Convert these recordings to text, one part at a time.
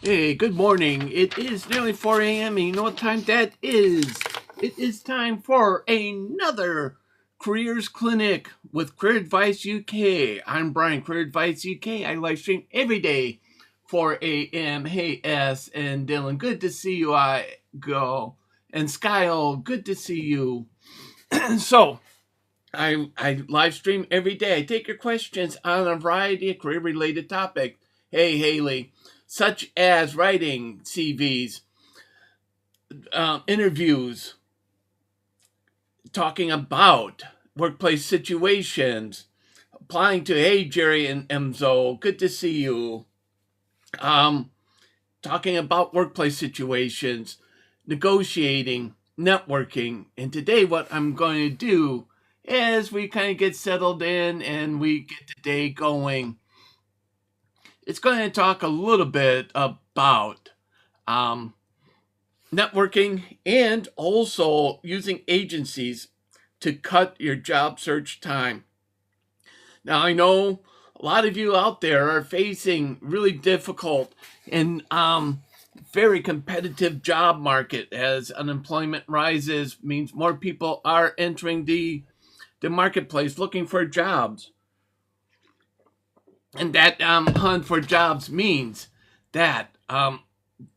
Hey, good morning. It is nearly 4 a.m. and you know what time that is? It is time for another Careers Clinic with Career Advice UK. I'm Brian, Career Advice UK. I live stream every day, 4 a.m. Hey, S and Dylan, good to see you. I go. And Skyle, good to see you. So, I live stream every day. I take your questions on a variety of career related topics. Hey, Haley, such as writing CVs, interviews, talking about workplace situations, applying to, hey, Jerry and Emzo, good to see you. Talking about workplace situations, negotiating, networking. And today, what I'm going to do as we kind of get settled in and we get the day going, it's going to talk a little bit about um, networking and also using agencies to cut your job search time. Now, I know a lot of you out there are facing really difficult and very competitive job market as unemployment rises, means more people are entering the marketplace looking for jobs. And that hunt for jobs means that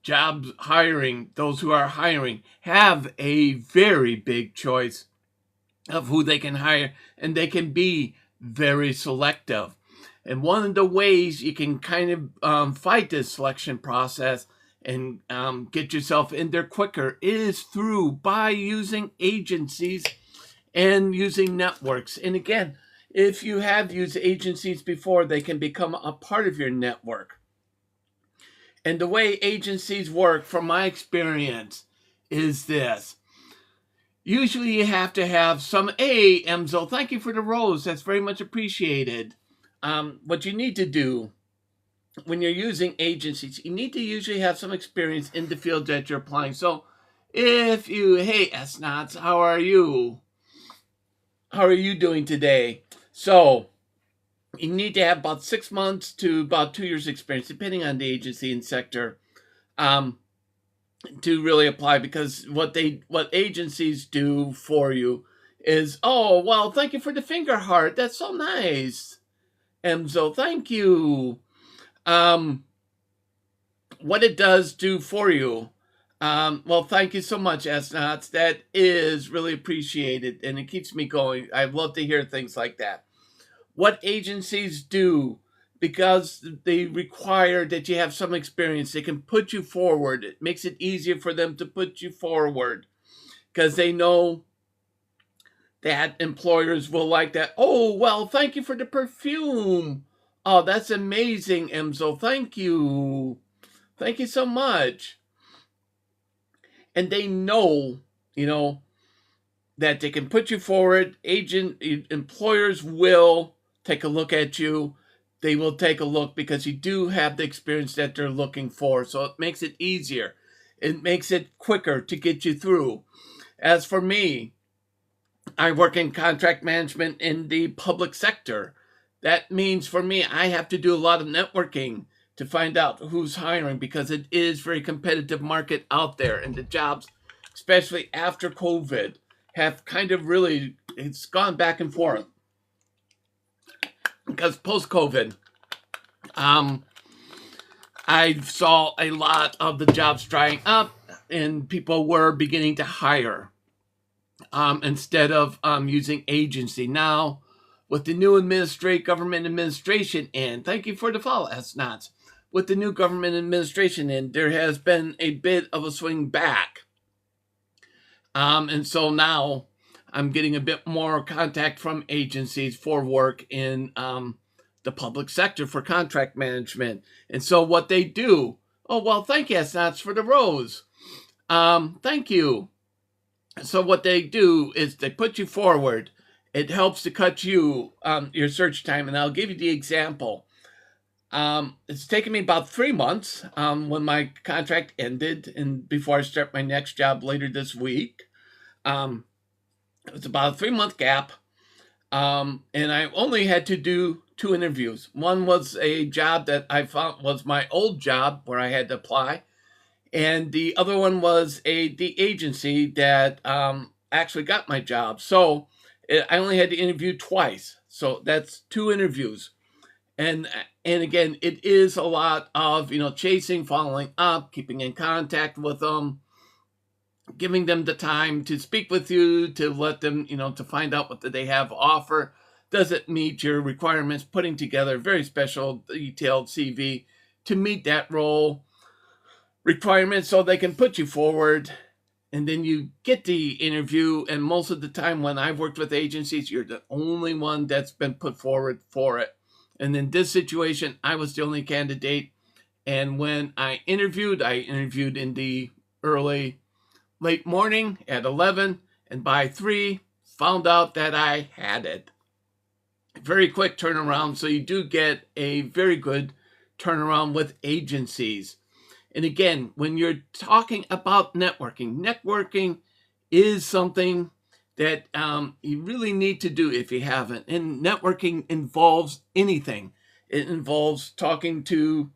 jobs hiring, those who are hiring, have a very big choice of who they can hire, and they can be very selective. And one of the ways you can kind of fight this selection process and get yourself in there quicker is by using agencies and using networks. And again, if you have used agencies before, they can become a part of your network. And the way agencies work, from my experience, is this. Usually you have to have some, hey, Emzo, thank you for the rose. That's very much appreciated. What you need to do when you're using agencies, you need to usually have some experience in the field that you're applying. So if you, hey, S-Knots, how are you? How are you doing today? So you need to have about 6 months to about 2 years experience, depending on the agency and sector, to really apply. Because what agencies do for you is, oh, well, thank you for the finger heart. That's so nice, Emzo. Thank you. What it does do for you. Well, thank you so much, S-Knots. That is really appreciated, and it keeps me going. I love to hear things like that. What agencies do, because they require that you have some experience, they can put you forward. It makes it easier for them to put you forward because they know that employers will like that. Oh, well, thank you for the perfume. Oh, that's amazing, Emzo. Thank you. Thank you so much. And they know, that they can put you forward. Employers will take a look at you. They will take a look because you do have the experience that they're looking for. So it makes it easier. It makes it quicker to get you through. As for me, I work in contract management in the public sector. That means for me, I have to do a lot of networking to find out who's hiring because it is a very competitive market out there, and the jobs, especially after COVID, have kind of really, it's gone back and forth. Because post-COVID, I saw a lot of the jobs drying up and people were beginning to hire instead of using agency. Now, with the new government administration in, thank you for the follow, S-Knots. With the new government administration in, there has been a bit of a swing back. And so now I'm getting a bit more contact from agencies for work in the public sector for contract management. And so what they do, oh, well, thank you, S-Knots, for the rose. Thank you. So what they do is they put you forward. It helps to cut your search time. And I'll give you the example. It's taken me about 3 months when my contract ended and before I start my next job later this week. It's about a 3-month gap. And I only had to do 2 interviews. One was a job that I found was my old job where I had to apply, and the other one was the agency that actually got my job. So I only had to interview twice. So that's 2 interviews. And again, it is a lot of chasing, following up, keeping in contact with them, giving them the time to speak with you, to let them, to find out what they have to offer. Does it meet your requirements? Putting together a very special, detailed CV to meet that role requirements so they can put you forward. And then you get the interview. And most of the time when I've worked with agencies, you're the only one that's been put forward for it. And in this situation, I was the only candidate. And when I interviewed in the late morning at 11, and by 3, found out that I had it. Very quick turnaround, so you do get a very good turnaround with agencies. And again, when you're talking about networking is something that you really need to do if you haven't. And networking involves anything. It involves talking to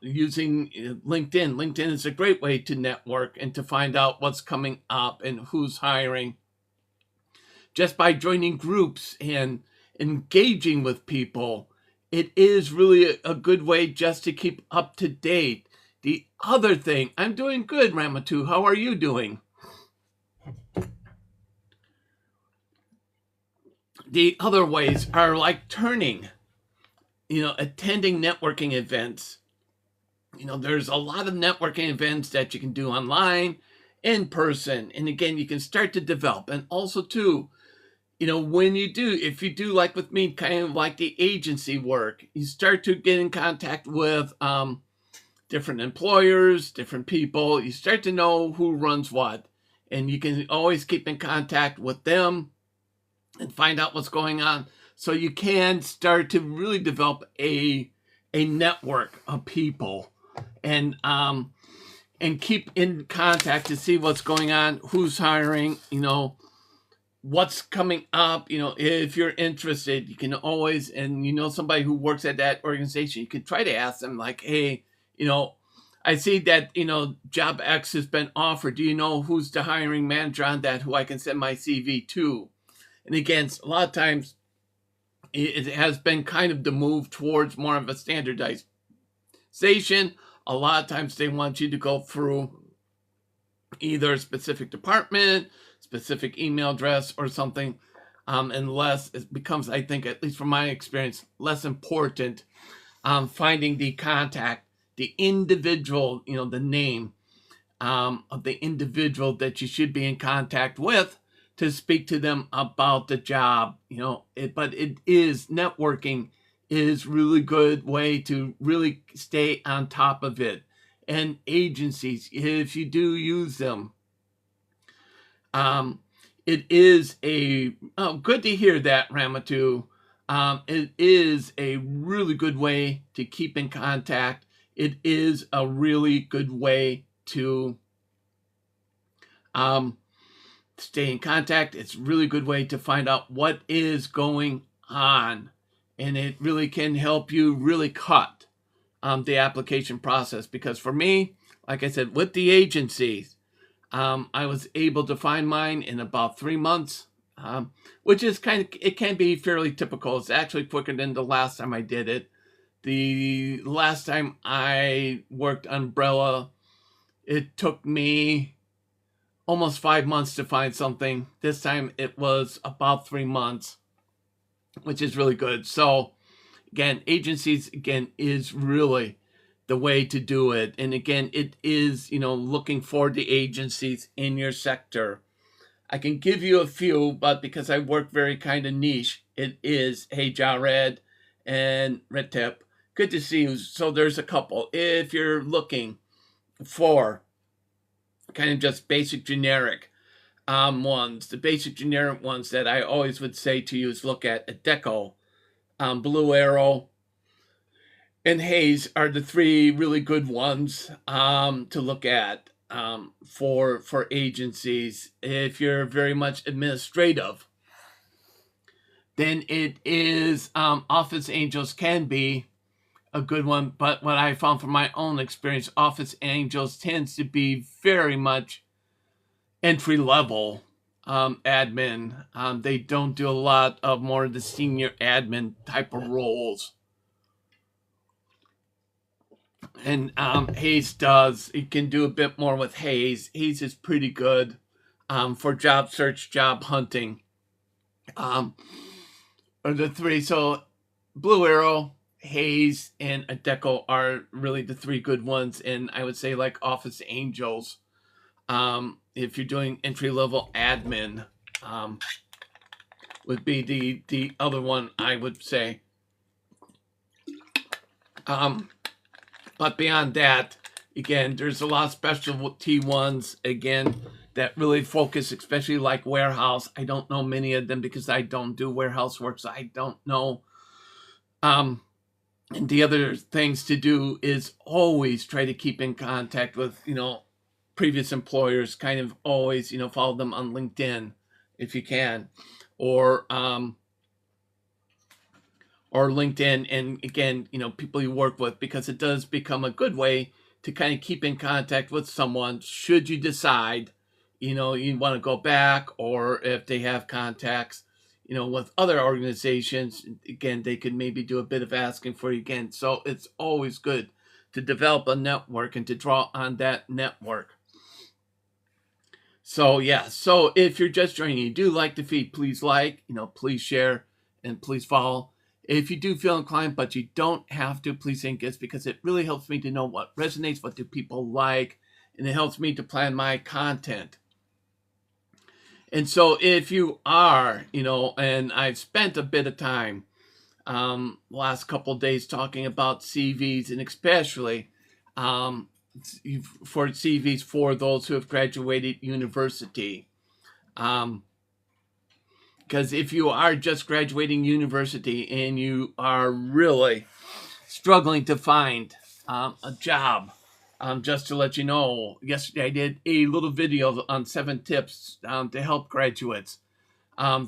using LinkedIn. LinkedIn is a great way to network and to find out what's coming up and who's hiring. Just by joining groups and engaging with people, it is really a good way just to keep up to date. The other thing, I'm doing good, Ramatu. How are you doing? The other ways are like attending networking events. There's a lot of networking events that you can do online, in person. And again, you can start to develop. And also too, if you do like with me, kind of like the agency work, you start to get in contact with different employers, different people. You start to know who runs what. And you can always keep in contact with them and find out what's going on. So you can start to really develop a network of people and keep in contact to see what's going on, who's hiring, what's coming up. If you're interested, you can always, and somebody who works at that organization, you can try to ask them like, hey, I see that, job X has been offered. Do you know who's the hiring manager on that, who I can send my CV to? And again, a lot of times it has been kind of the move towards more of a standardization. A lot of times they want you to go through either a specific department, specific email address, or something, unless it becomes, I think, at least from my experience, less important finding the contact, the individual, the name of the individual that you should be in contact with to speak to them about the job. But it is networking is really good way to really stay on top of it. And agencies, if you do use them, it is good to hear that, Ramatu. It is a really good way to keep in contact. It is a really good way to stay in contact. It's a really good way to find out what is going on. And it really can help you really cut the application process. Because for me, like I said, with the agencies, I was able to find mine in about 3 months, which is it can be fairly typical. It's actually quicker than the last time I did it. The last time I worked umbrella, it took me almost 5 months to find something. This time it was about 3 months, which is really good. So again, agencies is really the way to do it. And again, it is, looking for the agencies in your sector. I can give you a few, but because I work very kind of niche, it is Hey Jared and Red Tip. Good to see you. So there's a couple. If you're looking for kind of just basic generic ones, the basic generic ones that I always would say to you is look at Adecco, Blue Arrow, and Hayes are the 3 really good ones to look at for agencies. If you're very much administrative, then it is Office Angels can be a good one. But what I found from my own experience, Office Angels tends to be very much entry level admin. They don't do a lot of more of the senior admin type of roles. And Hayes does. He can do a bit more with Hayes. Hayes is pretty good for job search, job hunting. Are the three. So Blue Arrow, Hayes, and Adecco are really the three good ones. And I would say like Office Angels, if you're doing entry level admin, would be the other one I would say. But beyond that, again, there's a lot of specialty ones, again, that really focus, especially like warehouse. I don't know many of them because I don't do warehouse work, so I don't know. And the other things to do is always try to keep in contact with, previous employers, kind of always, follow them on LinkedIn if you can, or LinkedIn, and again, people you work with, because it does become a good way to kind of keep in contact with someone should you decide, you want to go back, or if they have contacts, with other organizations, again, they could maybe do a bit of asking for you again. So it's always good to develop a network and to draw on that network. So yeah, so if you're just joining, you do like the feed, please like, please share, and please follow. If you do feel inclined, but you don't have to, please think it's because it really helps me to know what resonates, what do people like, and it helps me to plan my content. And so if you are, and I've spent a bit of time last couple of days talking about CVs, and especially for CVs for those who have graduated university. Because if you are just graduating university and you are really struggling to find a job, just to let you know, yesterday I did a little video on 7 tips to help graduates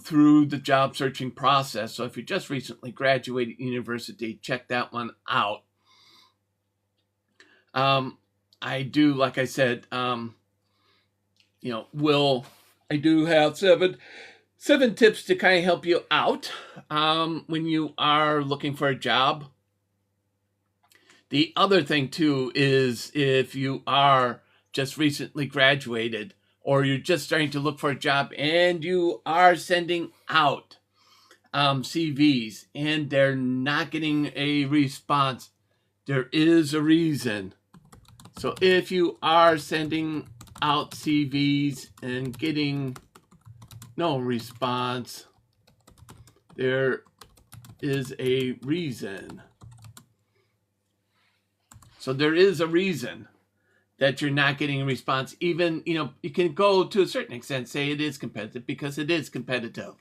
through the job searching process. So if you just recently graduated university, check that one out. I do, like I said, I do have seven tips to kind of help you out when you are looking for a job. The other thing too is if you are just recently graduated, or you're just starting to look for a job and you are sending out CVs and they're not getting a response, there is a reason. So if you are sending out CVs and getting no response, there is a reason. So there is a reason that you're not getting a response. Even, you can go to a certain extent, say it is competitive, because it is competitive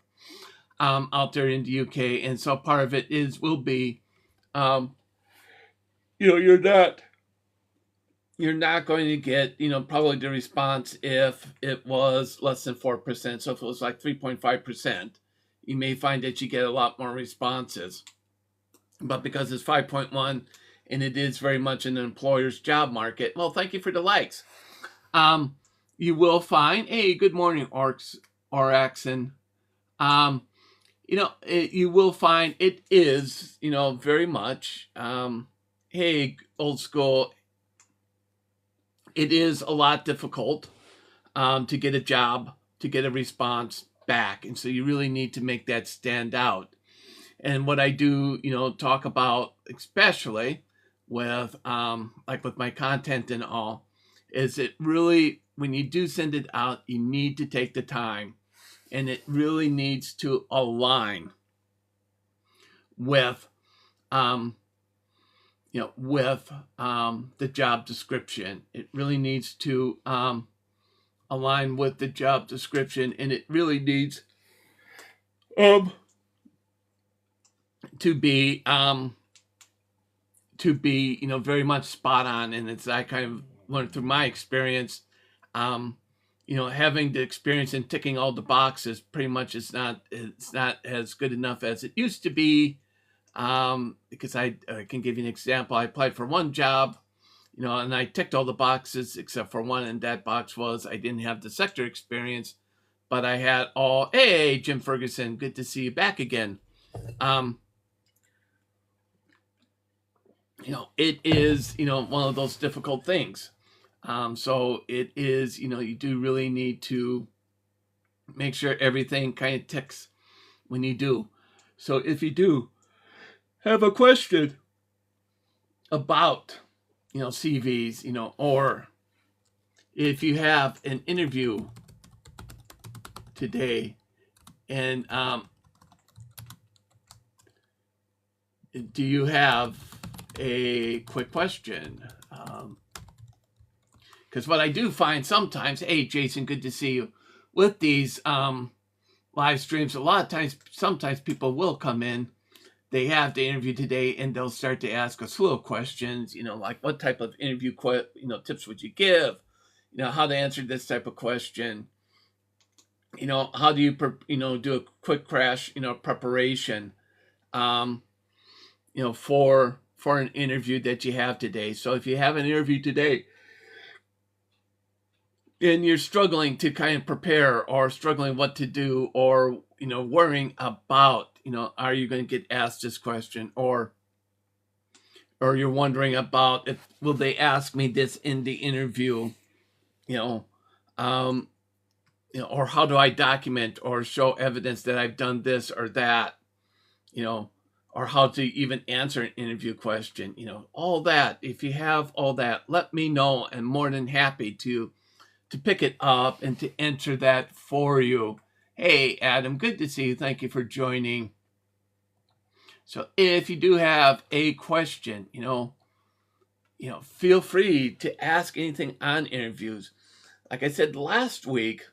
out there in the UK. And so part of it will be, you're not going to get, probably the response if it was less than 4%. So if it was like 3.5%, you may find that you get a lot more responses. But because it's 5.1 and it is very much an employer's job market, well, thank you for the likes. You will find, hey, good morning, Oraxon. You will find it is, very much, hey, old school, it is a lot difficult to get a job, to get a response back. And so you really need to make that stand out. And what I do, talk about, especially with, with my content and all, is it really, when you do send it out, you need to take the time, and it really needs to align with, the job description. It really needs to align with the job description, and it really needs to be very much spot on. And it's, I kind of learned through my experience, having the experience and ticking all the boxes pretty much it's not as good enough as it used to be. Because I can give you an example. I applied for one job, and I ticked all the boxes except for one, and that box was I didn't have the sector experience, but I had all. Hey, Jim Ferguson, good to see you back again. It is one of those difficult things. So it is you do really need to make sure everything kind of ticks when you do. So if you do have a question about CVs, or if you have an interview today, and do you have a quick question? Because what I do find sometimes, hey Jason, good to see you, with these live streams, a lot of times, sometimes people will come in, they have the interview today, and they'll start to ask a slew of questions, like what type of interview tips would you give, how to answer this type of question, how do you do a quick crash preparation for an interview that you have today. So if you have an interview today and you're struggling to kind of prepare, or struggling what to do, or worrying about are you going to get asked this question, or you're wondering about if will they ask me this in the interview, or how do I document or show evidence that I've done this or that, or how to even answer an interview question, all that. If you have all that, let me know. I'm more than happy to pick it up and to answer that for you. Hey, Adam, good to see you. Thank you for joining. So if you do have a question, feel free to ask anything on interviews. Like I said last week,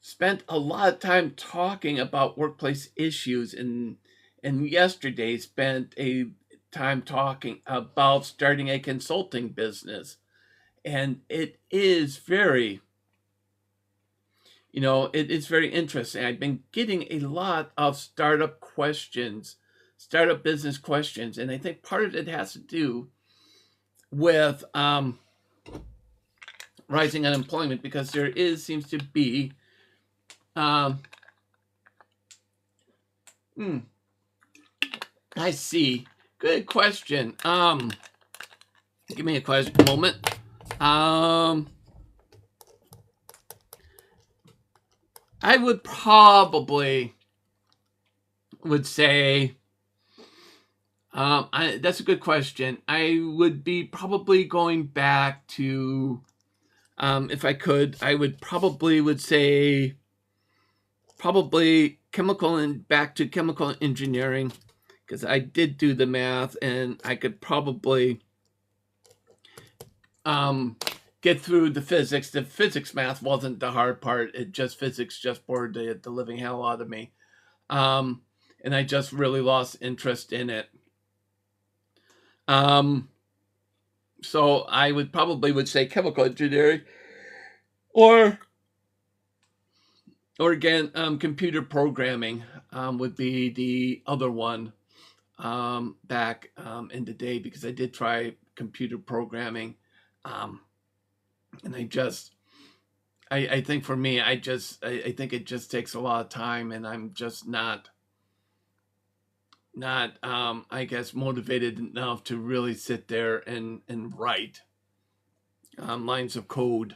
spent a lot of time talking about workplace issues, and yesterday spent a time talking about starting a consulting business. And it is very, it is very interesting. I've been getting a lot of startup business questions, and I think part of it has to do with rising unemployment, because there seems to be I see. Good question. Give me a moment. I would probably would say, that's a good question. I would be probably going back to, if I could, I would probably would say probably back to chemical engineering, because I did do the math, and I could probably get through the physics. The physics math wasn't the hard part. Physics just bored the living hell out of me. And I just really lost interest in it. So I would say chemical engineering, or again, computer programming would be the other one back in the day, because I did try computer programming, and I think for me, I think it just takes a lot of time, and I'm just not I guess motivated enough to really sit there and write lines of code.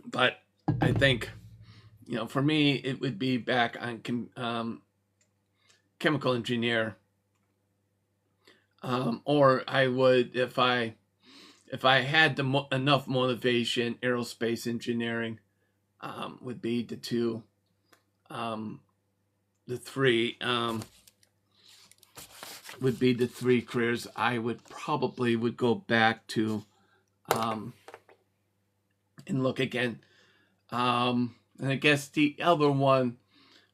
But I think, for me, it would be back on chemical engineer, or I would, if I had enough motivation, aerospace engineering would be the two, the three would be the three careers I would go back to, and look again. And I guess the other one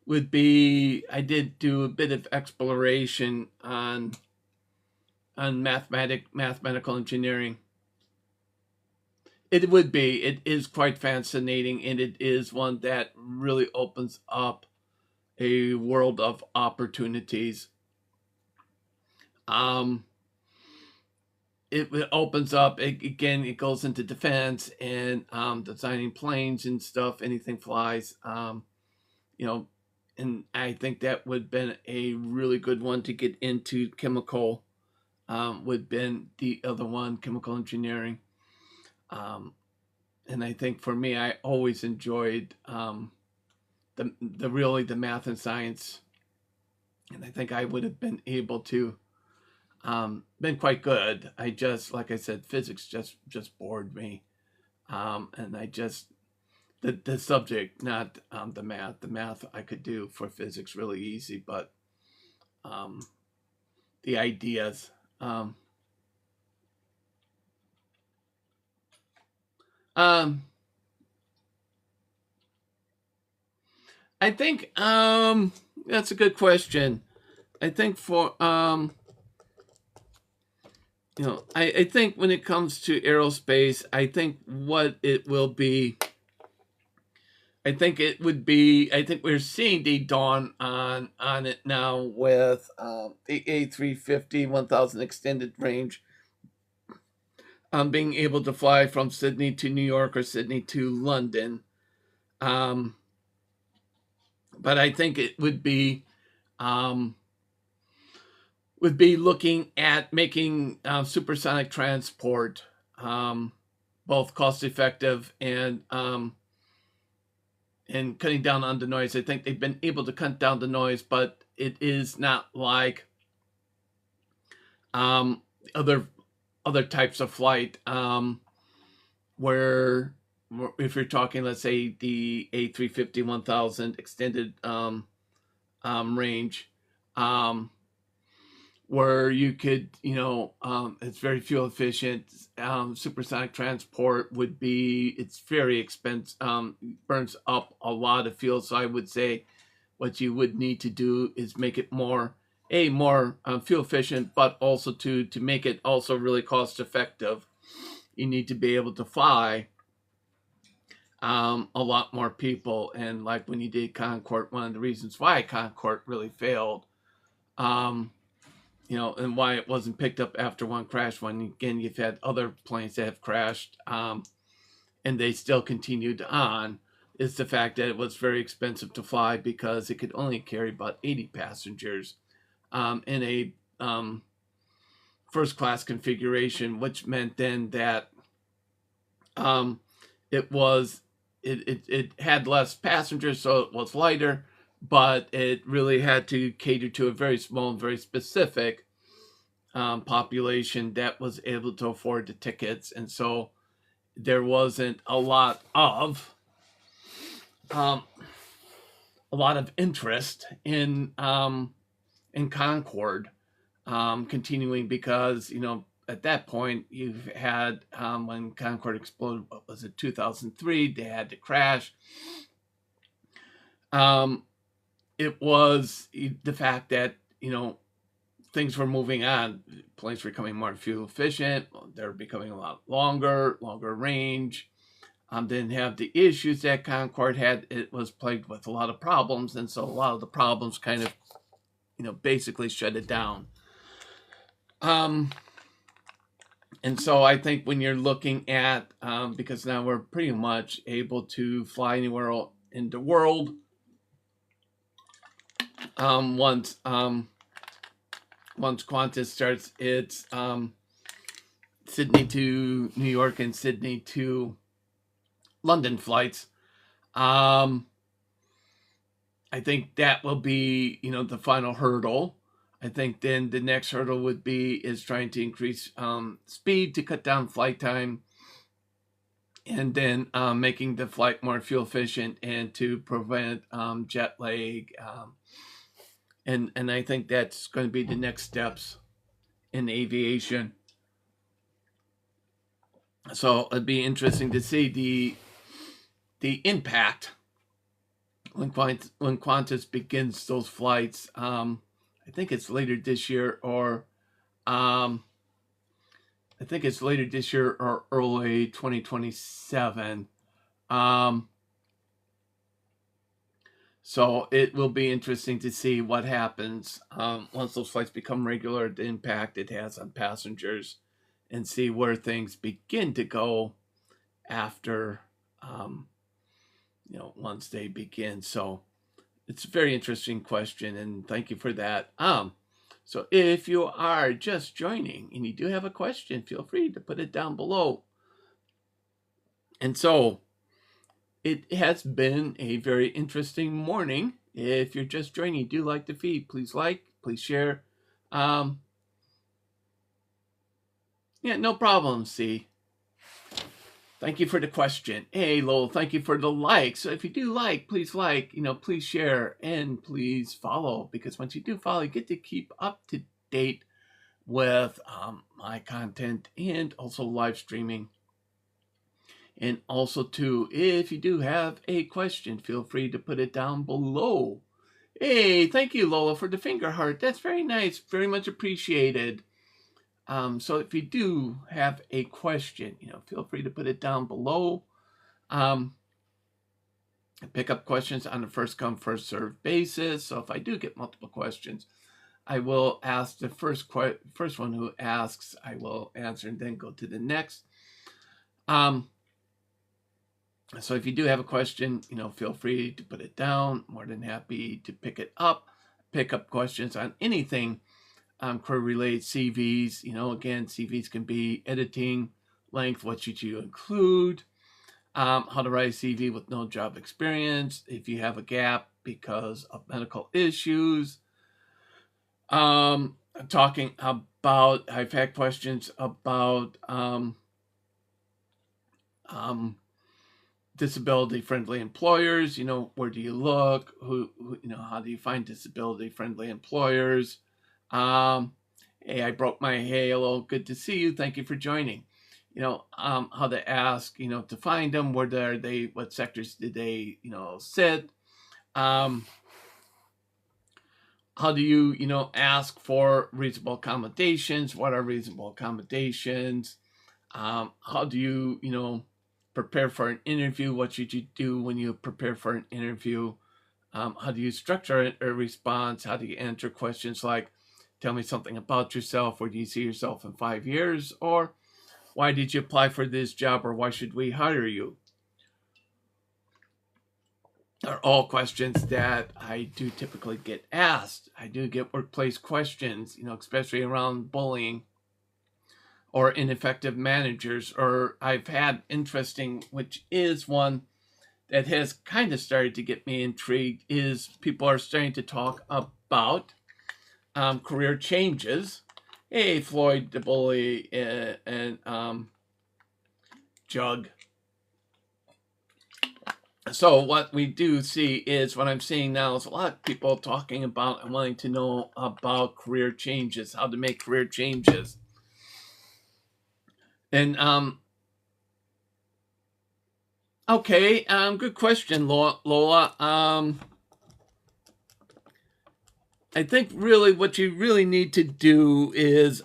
would be, I did do a bit of exploration on mathematical engineering. It would be. It is quite fascinating, and it is one that really opens up a world of opportunities. Um, it opens up again. It goes into defense and designing planes and stuff. Anything flies. You know, and I think that would have been a really good one to get into. Chemical would have been the other one, chemical engineering. And I think for me, I always enjoyed the math and science, and I think I would have been able to been quite good. I just, like I said, physics just bored me, and I just the subject, not the math. The math I could do for physics really easy, but um, the ideas. Um, I think that's a good question. I think for I think when it comes to aerospace, I think what it will be, I think it would be, I think we're seeing the dawn on it now with the A350 1000 extended range, being able to fly from Sydney to New York or Sydney to London. Um, but I think it um, would be looking at making supersonic transport both cost effective and cutting down on the noise. I think they've been able to cut down the noise, but it is not like um, other other types of flight where if you're talking, let's say the A350 1000 extended range, um, where you could, it's very fuel efficient. Supersonic transport would be, it's very expensive, burns up a lot of fuel. So I would say what you would need to do is make it more fuel efficient, but also to make it also really cost effective. You need to be able to fly a lot more people. And like when you did Concorde, one of the reasons why Concorde really failed, and why it wasn't picked up after one crash. When again, you've had other planes that have crashed, and they still continued on. Is the fact that it was very expensive to fly because it could only carry about 80 passengers in a first class configuration, which meant then that um, it had less passengers, so it was lighter, but it really had to cater to a very small and very specific population that was able to afford the tickets, and so there wasn't a lot of interest in Concorde continuing because at that point you've had when Concorde exploded, what was it, 2003, they had to crash. It was the fact that things were moving on. Planes were becoming more fuel efficient. They're becoming a lot longer range. Didn't have the issues that Concorde had. It was plagued with a lot of problems, and so a lot of the problems kind of basically shut it down. And so I think when you're looking at, because now we're pretty much able to fly anywhere in the world, once Qantas starts its Sydney to New York and Sydney to London flights, I think that will be the final hurdle. I think then the next hurdle is trying to increase speed to cut down flight time, and then making the flight more fuel efficient and to prevent jet lag. And I think that's going to be the next steps in aviation. So it'd be interesting to see the impact when Qantas begins those flights. I think it's later this year or I think it's later this year or early 2027. So it will be interesting to see what happens once those flights become regular, the impact it has on passengers, and see where things begin to go after, once they begin. So it's a very interesting question, and thank you for that. So if you are just joining and you do have a question, feel free to put it down below. And so it has been a very interesting morning. If you're just joining, do like the feed. Please like, please share. Yeah, no problem, see. Thank you for the question. Hey, Lowell, thank you for the like. So if you do like, please share, and please follow, because once you do follow, you get to keep up to date with my content and also live streaming. And also, too, if you do have a question, feel free to put it down below. Hey, thank you, Lola, for the finger heart. That's very nice. Very much appreciated. So if you do have a question, feel free to put it down below. I pick up questions on a first come, first served basis. So if I do get multiple questions, I will ask the first one who asks, I will answer and then go to the next. So if you do have a question, feel free to put it down. More than happy to pick up questions on anything career-related. CVs. Again, CVs can be editing, length, what should you include, how to write a CV with no job experience, if you have a gap because of medical issues. Talking about, I've had questions about disability-friendly employers. Where do you look? How do you find disability-friendly employers? Hey, I broke my halo. Good to see you. Thank you for joining. How to ask, to find them. Where are they? What sectors did they, sit? How do you, ask for reasonable accommodations? What are reasonable accommodations? How do you, prepare for an interview? What should you do when you prepare for an interview? How do you structure a response? How do you answer questions like, tell me something about yourself? Where do you see yourself in 5 years? Or why did you apply for this job? Or why should we hire you? Are all questions that I do typically get asked. I do get workplace questions, especially around bullying or ineffective managers. Or I've had interesting, which is one that has kind of started to get me intrigued, is people are starting to talk about career changes. Hey, Floyd, the bully, and Jug. So what we do see is, what I'm seeing now is a lot of people talking about and wanting to know about career changes, how to make career changes. And okay, good question, Lola. I think really what you really need to do is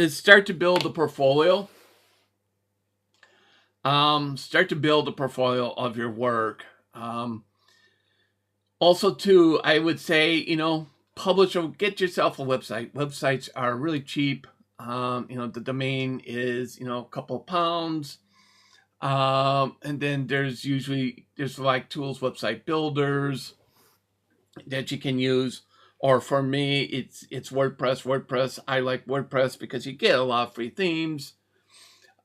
start to build a portfolio. Start to build a portfolio of your work. Also, too, I would say, publish or get yourself a website. Websites are really cheap. The domain is, a couple of pounds. And then there's like tools, website builders that you can use. Or for me, it's WordPress. I like WordPress because you get a lot of free themes.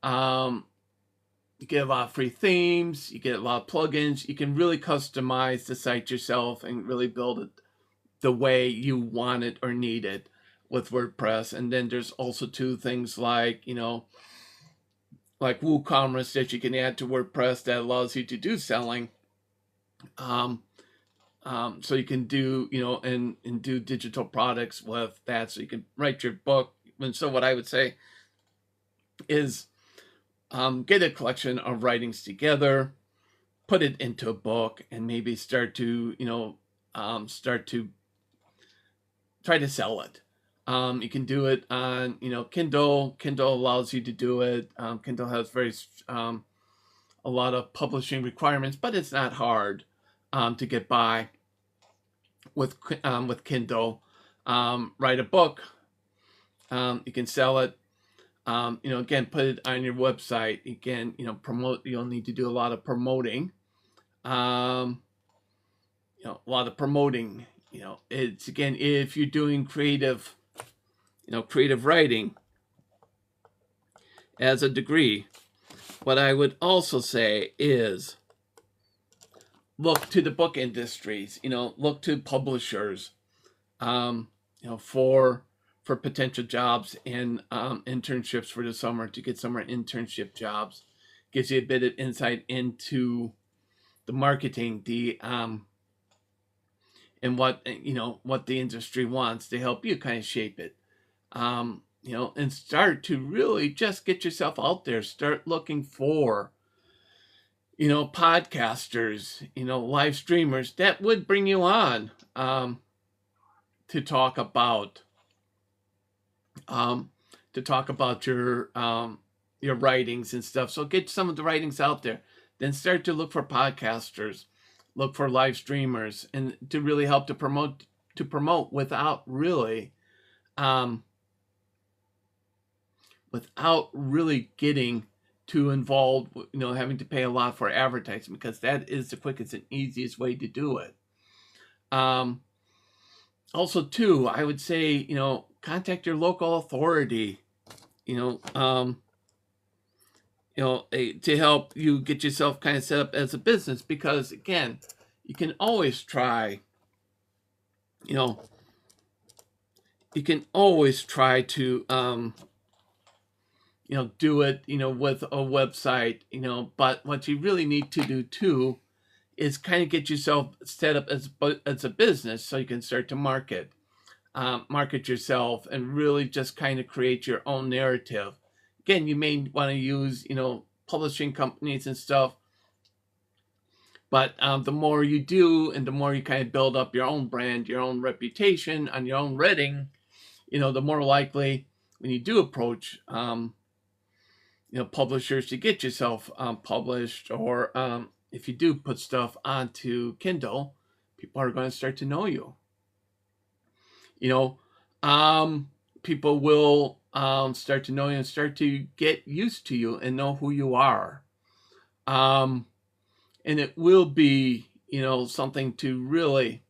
You get a lot of free themes. You get a lot of plugins. You can really customize the site yourself and really build it the way you want it or need it with WordPress. And then there's also two things like, like WooCommerce that you can add to WordPress that allows you to do selling. So you can do, and do digital products with that. So you can write your book. And so what I would say is get a collection of writings together, put it into a book, and maybe start to try to sell it. You can do it on, Kindle. Kindle allows you to do it. Kindle has a lot of publishing requirements, but it's not hard to get by with Kindle. Write a book. You can sell it. Again, put it on your website. Again, promote. You'll need to do a lot of promoting. A lot of promoting. It's, again, if you're doing creative writing as a degree, what I would also say is look to the book industries. Look to publishers. For potential jobs and internships for the summer, to get summer internship jobs. Gives you a bit of insight into the marketing, and what the industry wants to help you kind of shape it. And start to really just get yourself out there. Start looking for, podcasters, live streamers that would bring you on to talk about your writings and stuff. So get some of the writings out there. Then start to look for podcasters, look for live streamers, and to really help to promote without really getting too involved, having to pay a lot for advertising, because that is the quickest and easiest way to do it. Also, too, I would say, contact your local authority, to help you get yourself kind of set up as a business, because, again, you can always try, to, do it, with a website, but what you really need to do, too, is kind of get yourself set up as a business, so you can start to market yourself and really just kind of create your own narrative. Again, you may want to use, publishing companies and stuff, but the more you do, and the more you kind of build up your own brand, your own reputation on your own writing, the more likely when you do approach, publishers, to get yourself published, or if you do put stuff onto Kindle, people are going to start to know you. People will start to know you and start to get used to you and know who you are. And it will be, something to really,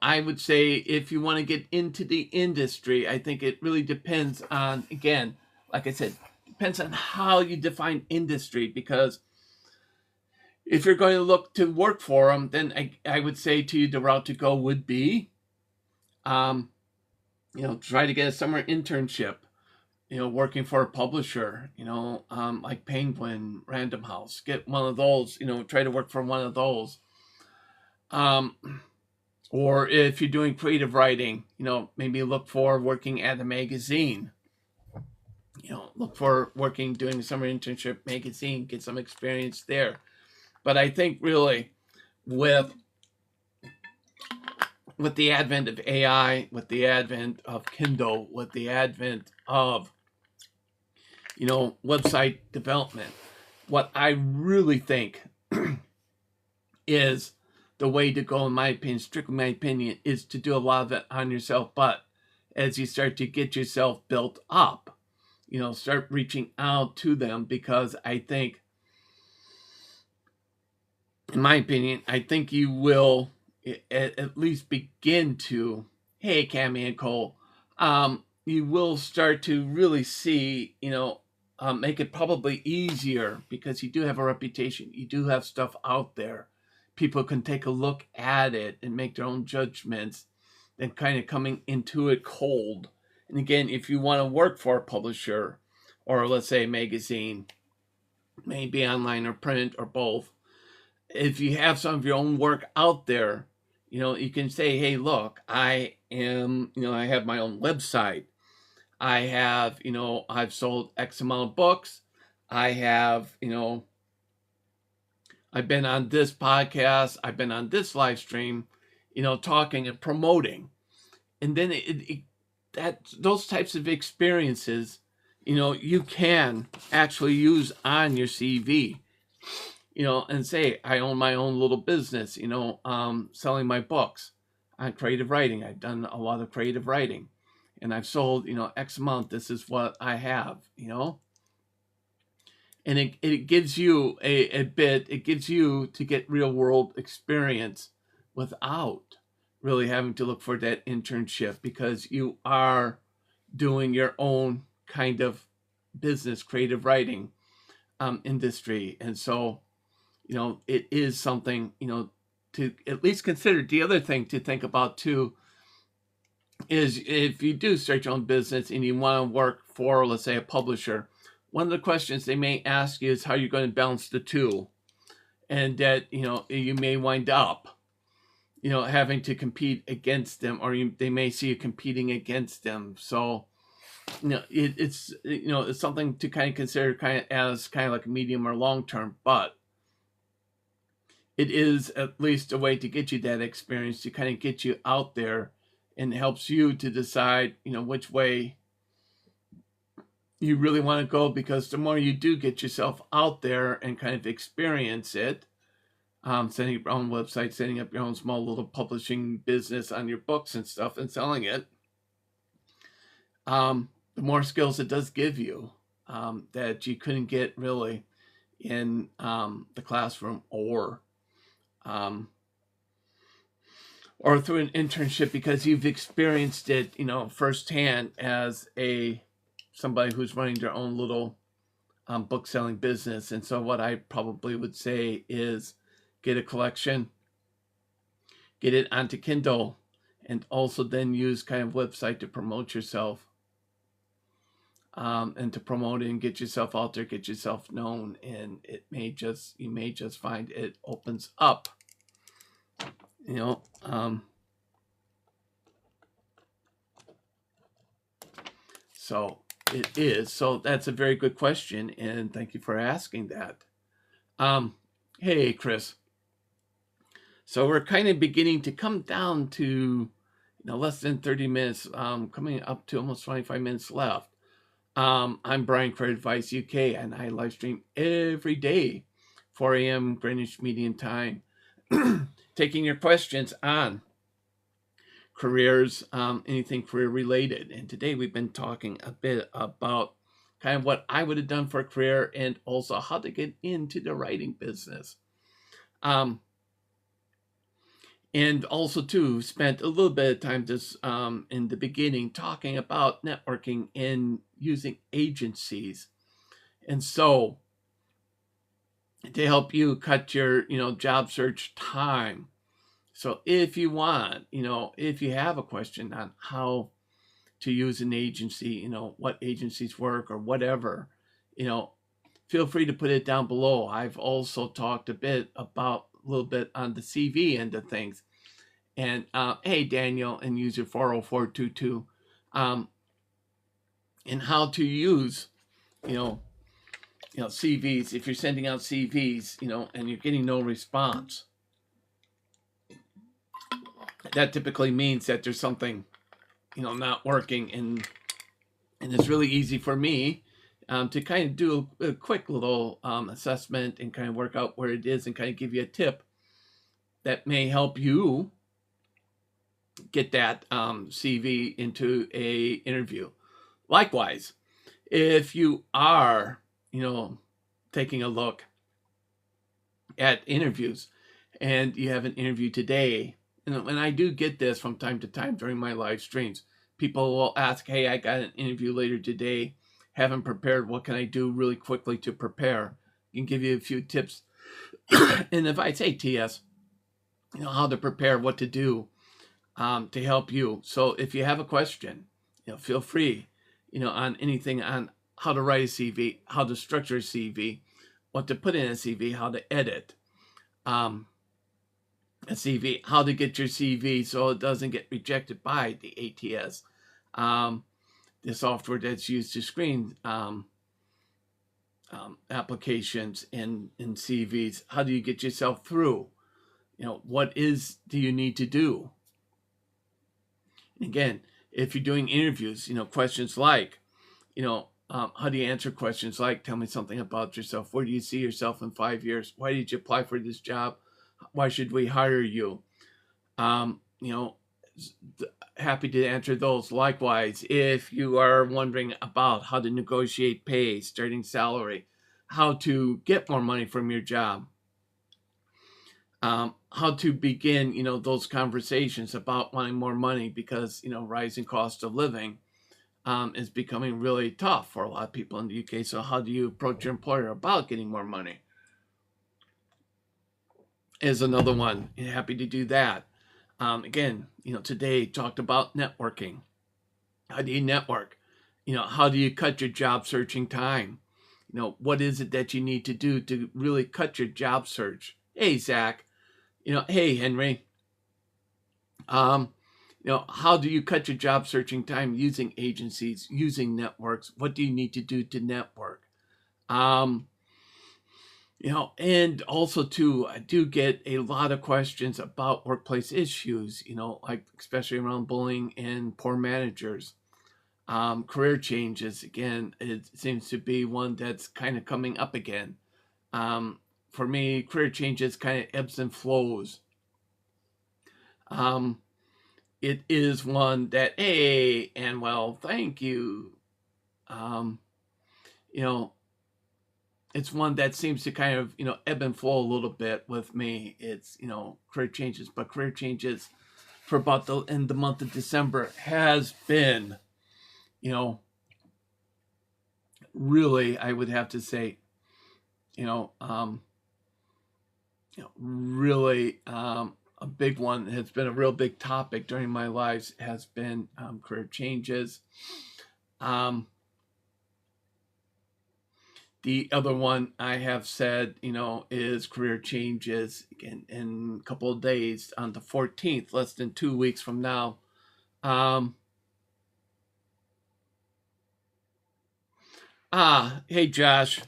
I would say, if you want to get into the industry, I think it really depends on, again, like I said, depends on how you define industry, because if you're going to look to work for them, then I would say to you, the route to go would be, try to get a summer internship, working for a publisher, like Penguin, Random House. Get one of those, try to work for one of those. Or if you're doing creative writing, maybe look for working at a magazine. Look for doing a summer internship magazine, get some experience there. But I think really with the advent of AI, with the advent of Kindle, with the advent of, website development, what I really think is the way to go, in my opinion, strictly my opinion, is to do a lot of it on yourself. But as you start to get yourself built up, start reaching out to them, because I think, in my opinion, I think you will at least begin to, hey, Cammie and Cole, you will start to really see, make it probably easier, because you do have a reputation. You do have stuff out there. People can take a look at it and make their own judgments, than kind of coming into it cold. And again, if you want to work for a publisher, or let's say a magazine, maybe online or print or both, if you have some of your own work out there, you can say, hey, look, I have my own website. I have, I've sold X amount of books. I have, I've been on this podcast. I've been on this live stream. talking and promoting. And then those types of experiences, you can actually use on your CV, and say, I own my own little business, selling my books on creative writing. I've done a lot of creative writing, and I've sold, X amount. This is what I have, and it gives you it gives you to get real world experience without really having to look for that internship, because you are doing your own kind of business, creative writing industry. And so, it is something, to at least consider. The other thing to think about too is, if you do start your own business and you want to work for, let's say, a publisher, one of the questions they may ask you is how you're going to balance the two. And that, you may wind up, having to compete against them, or they may see you competing against them. So, it's something to kind of consider as like medium or long term, but it is at least a way to get you that experience, to kind of get you out there, and helps you to decide, which way you really want to go. Because the more you do get yourself out there and kind of experience it, setting up your own website, setting up your own small little publishing business on your books and stuff, and selling it, the more skills it does give you, that you couldn't get really in the classroom, or through an internship, because you've experienced it, firsthand as somebody who's running their own little book selling business. And so what I probably would say is, get a collection, get it onto Kindle, and also then use kind of website to promote yourself, and to promote it and get yourself out there, get yourself known. And you may just find it opens up, so it is. So that's a very good question, and thank you for asking that. Hey, Chris. So we're kind of beginning to come down to, less than 30 minutes, coming up to almost 25 minutes left. I'm Brian, Career Advice UK, and I live stream every day, 4 a.m. Greenwich Median Time, taking your questions on careers, anything career related. And today we've been talking a bit about kind of what I would have done for a career, and also how to get into the writing business. And also too, spent a little bit of time just in the beginning talking about networking and using agencies. And so, to help you cut your job search time. So if you want, if you have a question on how to use an agency, what agencies work or whatever, feel free to put it down below. I've also talked a little bit on the CV end of things. And hey, Daniel and user 40422, and how to use, CVs. If you're sending out CVs, and you're getting no response, that typically means that there's something, not working. And it's really easy for me to kind of do a quick little assessment and kind of work out where it is, and kind of give you a tip that may help you get that CV into a interview. Likewise, if you are, taking a look at interviews, and you have an interview today, and I do get this from time to time during my live streams, people will ask, hey, I got an interview later today, haven't prepared, what can I do really quickly to prepare? I can give you a few tips and advice. Hey, TS, how to prepare, what to do, to help you. So if you have a question, feel free, on anything on how to write a CV, how to structure a CV, what to put in a CV, how to edit a CV, how to get your CV so it doesn't get rejected by the ATS, the software that's used to screen applications and CVs. How do you get yourself through, what do you need to do? Again, if you're doing interviews, questions like, how do you answer questions like, tell me something about yourself? Where do you see yourself in 5 years? Why did you apply for this job? Why should we hire you? Um, you know, happy to answer those. Likewise, if you are wondering about how to negotiate pay, starting salary, how to get more money from your job, how to begin, those conversations about wanting more money because, rising cost of living is becoming really tough for a lot of people in the UK. So how do you approach your employer about getting more money? Is another one. Happy to do that. Again, today talked about networking. How do you network? How do you cut your job searching time? What is it that you need to do to really cut your job search? Hey, Zach. Hey, Henry. How do you cut your job searching time using agencies, using networks? What do you need to do to network? And also too, I do get a lot of questions about workplace issues, like especially around bullying and poor managers. Career changes, again, it seems to be one that's kind of coming up again. For me, career changes kind of ebbs and flows. It is one that, hey, and well, thank you. It's one that seems to kind of, ebb and flow a little bit with me. It's, career changes, but career changes for about in the month of December has been, really, I would have to say, really a big one has been a real big topic during my lives has been career changes. The other one I have said, is career changes in a couple of days on the 14th, less than 2 weeks from now. Hey, Josh.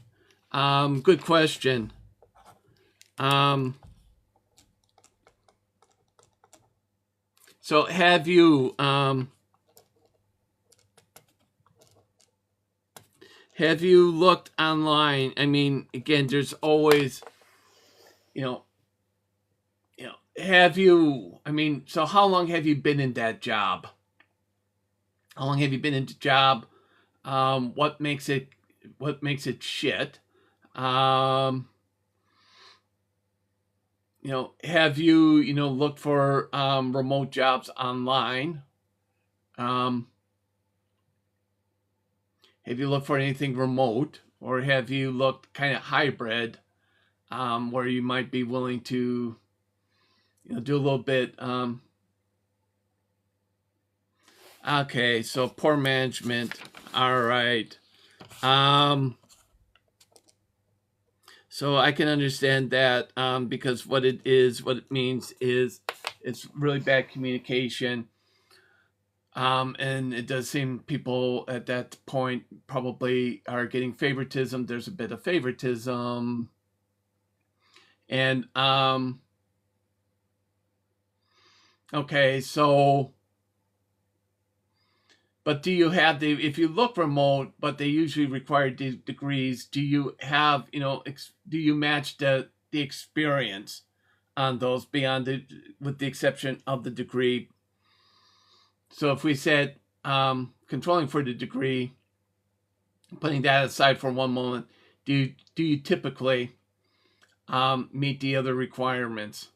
Good question. So have you looked online? I mean, again, there's always, have you, so how long have you been in that job? How long have you been in the job? What makes it shit? Have you, looked for remote jobs online? Have you looked for anything remote, or have you looked kind of hybrid, where you might be willing to, do a little bit? Okay, so poor management. All right. So I can understand that, because what it means is it's really bad communication. And it does seem people at that point probably are getting favoritism. There's a bit of favoritism. And, okay, so, but do you have if you look remote, but they usually require degrees, do you have, do you match the experience on those beyond with the exception of the degree? So if we said, controlling for the degree, putting that aside for one moment, do you typically meet the other requirements?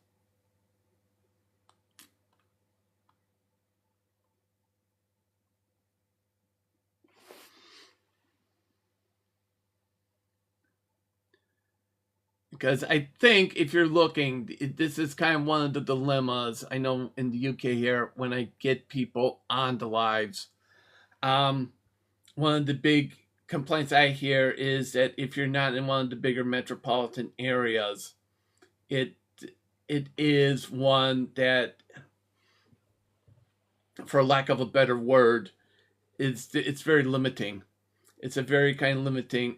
Because I think if you're looking, this is kind of one of the dilemmas I know in the UK here when I get people on the lives. One of the big complaints I hear is that if you're not in one of the bigger metropolitan areas, it is one that, for lack of a better word, it's very limiting. It's a very kind of limiting.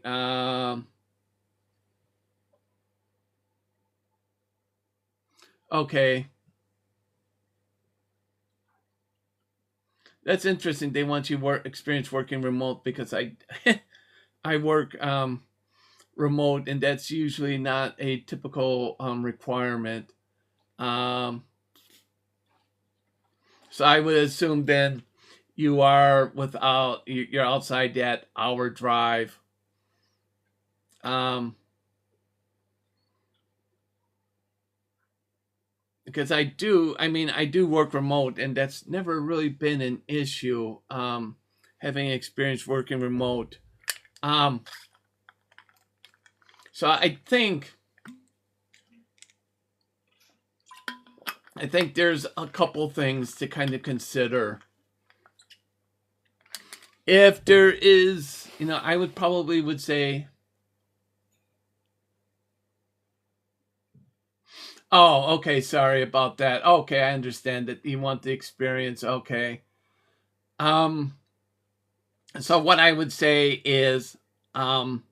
Okay. That's interesting. They want you experience working remote because I I work remote, and that's usually not a typical requirement. Um, so I would assume then you are you're outside that hour drive. Um, because I do work remote, and that's never really been an issue. Having experience working remote. Um, so I think there's a couple things to kind of consider. If there is, I would probably would say, oh, okay, sorry about that. Okay, I understand that you want the experience. Okay. Um, so what I would say is, um,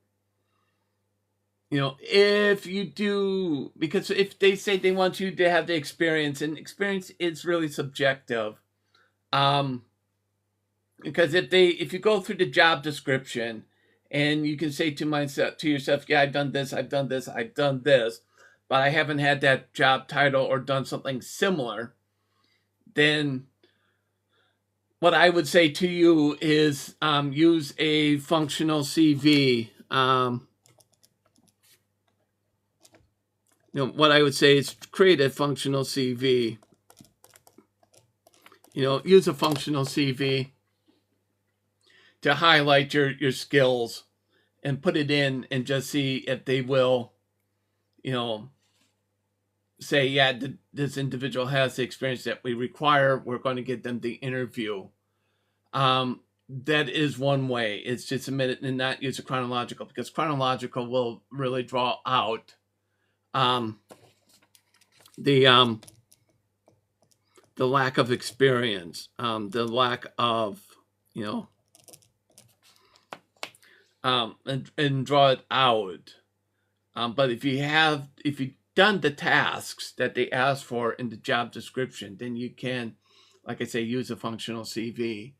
if you do, because if they say they want you to have the experience, and experience is really subjective. Um, because if you go through the job description and you can say to yourself, yeah, I've done this, I've done this, I've done this, but I haven't had that job title or done something similar, then what I would say to you is use a functional CV. What I would say is create a functional CV. Use a functional CV to highlight your skills and put it in and just see if they will, you know, say, yeah, this individual has the experience that we require. We're going to get them the interview. That is one way. It's to submit it and not use a chronological, because chronological will really draw out um, the the lack of experience, the lack of you know, and draw it out. But if you've done the tasks that they ask for in the job description, then you can, like I say, use a functional CV.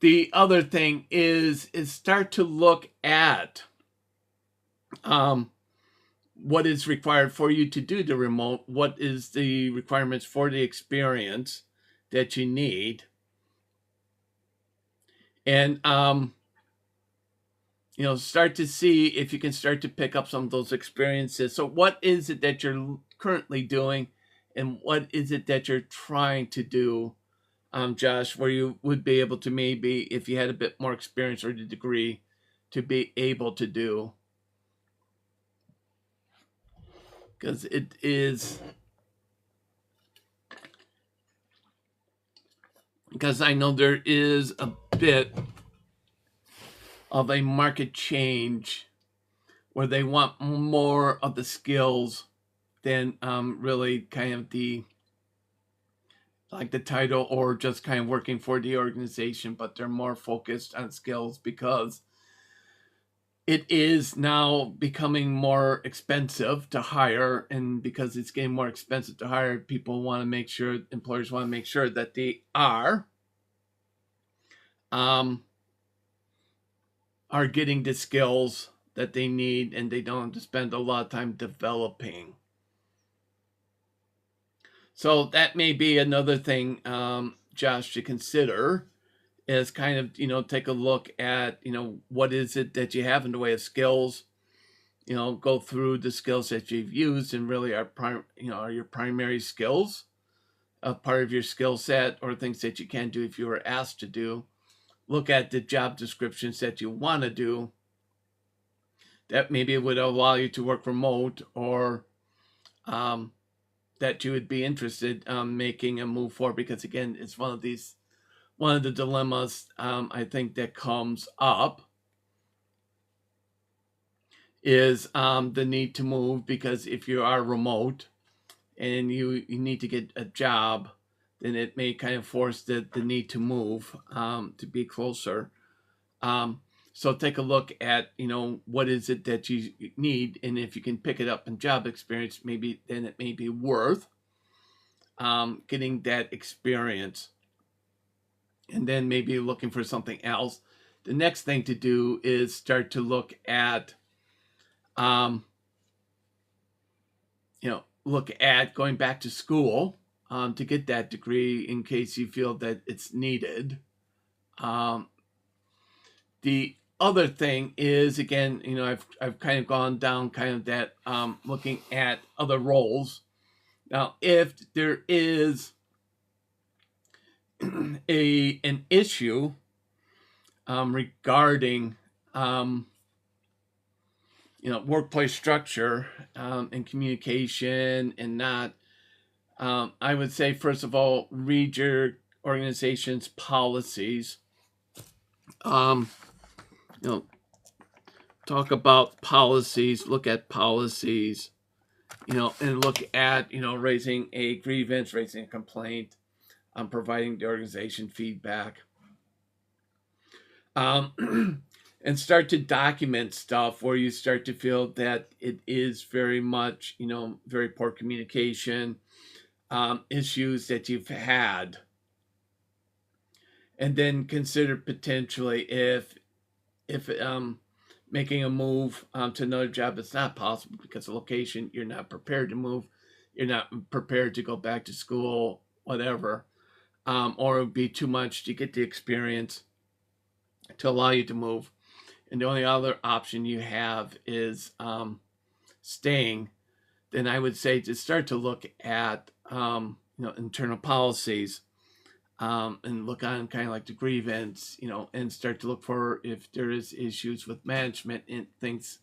The other thing is start to look at what is required for you to do the remote. What is the requirements for the experience that you need, and start to see if you can start to pick up some of those experiences. So what is it that you're currently doing, and what is it that you're trying to do, Josh, where you would be able to, maybe if you had a bit more experience or the degree, to be able to do? Because because I know there is a bit of a market change where they want more of the skills than really kind of the title or just kind of working for the organization, but they're more focused on skills because it is now becoming more expensive to hire, and because it's getting more expensive to hire, employers want to make sure that they um, are getting the skills that they need, and they don't have to spend a lot of time developing. So that may be another thing, Josh, to consider, is kind of, take a look at, what is it that you have in the way of skills, go through the skills that you've used and really are your primary skills, a part of your skill set, or things that you can do if you were asked to do. Look at the job descriptions that you want to do, that maybe would allow you to work remote, or that you would be interested making a move for, because again, it's one of the dilemmas I think that comes up is the need to move, because if you are remote and you need to get a job, then it may kind of force the need to move to be closer. Um, So take a look at, what is it that you need, and if you can pick it up in job experience, maybe then it may be worth getting that experience, and then maybe looking for something else. The next thing to do is start to look at, going back to school to get that degree in case you feel that it's needed. The other thing is, again, I've kind of gone down kind of that looking at other roles. Now, if there is an issue regarding workplace structure and communication and not, I would say, first of all, read your organization's policies. Talk about policies, look at policies, and look at, raising a grievance, raising a complaint, providing the organization feedback. And start to document stuff where you start to feel that it is very much, very poor communication, issues that you've had. And then consider potentially if making a move to another job is not possible because of location, you're not prepared to move, you're not prepared to go back to school, whatever, or it would be too much to get the experience to allow you to move. And the only other option you have is staying. Then I would say to start to look at internal policies, and look on kind of like the grievance, and start to look for if there is issues with management and things.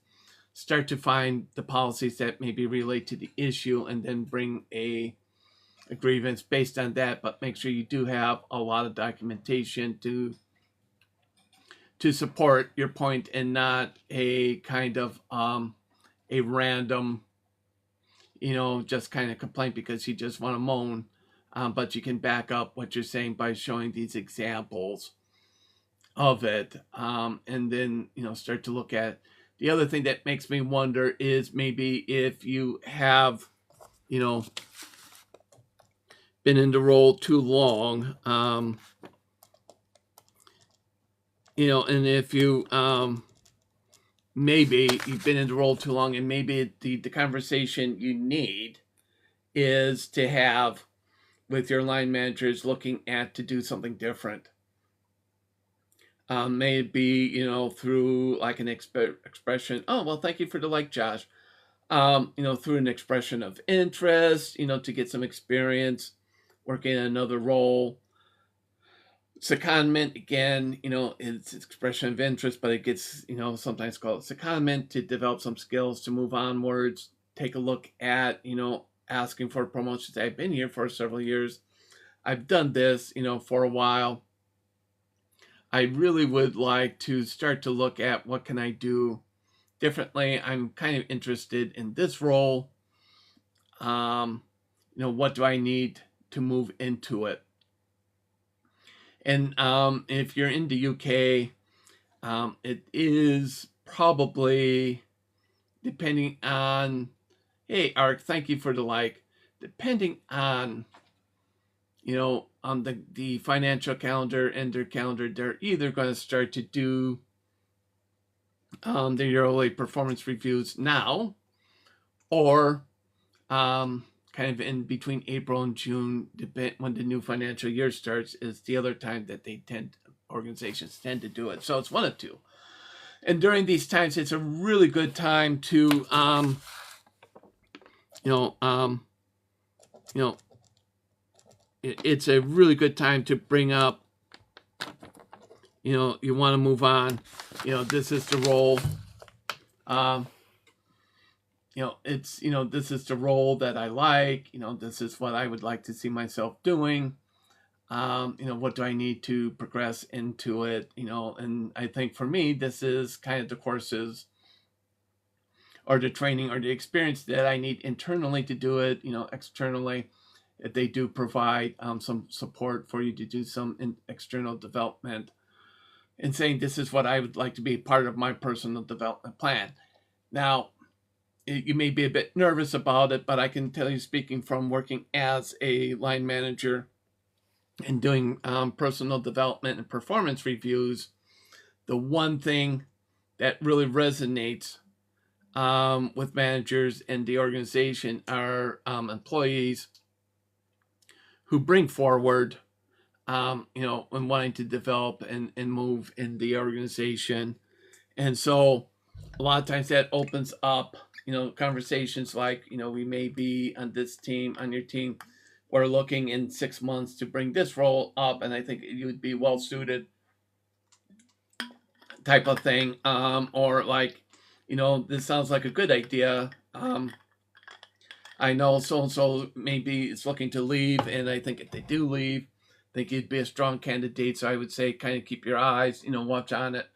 Start to find the policies that maybe relate to the issue, and then bring a grievance based on that. But make sure you do have a lot of documentation to support your point, and not a kind of a random, just kind of complaint because you just want to moan. But you can back up what you're saying by showing these examples of it, and then start to look at. The other thing that makes me wonder is maybe if you have been in the role too long, and if you maybe you've been in the role too long, and maybe the conversation you need is to have with your line managers looking at to do something different. Maybe, through like an expression, oh, well, thank you for the like, Josh. Through an expression of interest, to get some experience working in another role. Secondment, again, it's expression of interest, but it gets, sometimes called secondment to develop some skills to move onwards. Take a look at, asking for promotions. I've been here for several years. I've done this, for a while. I really would like to start to look at what can I do differently. I'm kind of interested in this role. What do I need to move into it? And if you're in the UK, it is probably, depending on, hey, Art, thank you for the like, depending on, on the financial calendar and their calendar, they're either going to start to do the yearly performance reviews now, or kind of in between April and June, when the new financial year starts, is the other time that organizations tend to do it. So it's one of two. And during these times, it's a really good time to, it's a really good time to bring up, you want to move on. This is the role. This is the role that I like. This is what I would like to see myself doing. What do I need to progress into it? And I think for me, this is kind of the courses or the training or the experience that I need internally to do it. Externally, if they do provide some support for you to do some external development. and saying, this is what I would like to be part of my personal development plan. Now, you may be a bit nervous about it, but I can tell you, speaking from working as a line manager and doing personal development and performance reviews, the one thing that really resonates with managers and the organization are employees who bring forward, and wanting to develop and move in the organization. And so a lot of times that opens up, conversations like, we may be on this team, on your team, we're looking in 6 months to bring this role up, and I think you would be well suited, type of thing. Or like, this sounds like a good idea. I know so and so maybe is looking to leave, and I think if they do leave, I think you'd be a strong candidate. So I would say kind of keep your eyes, watch on it.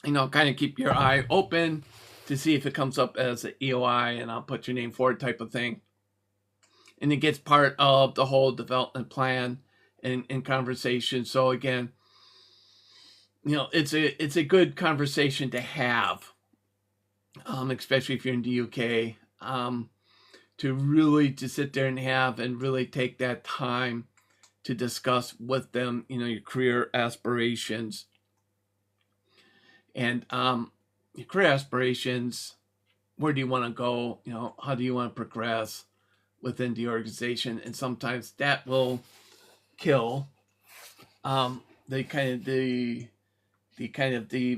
Kind of keep your eye open to see if it comes up as an EOI, and I'll put your name forward, type of thing. And it gets part of the whole development plan and conversation. So again, it's a good conversation to have, especially if you're in the UK, to sit there and have and really take that time to discuss with them, your career aspirations. And your career aspirations, where do you want to go? How do you want to progress within the organization? And sometimes that will kill the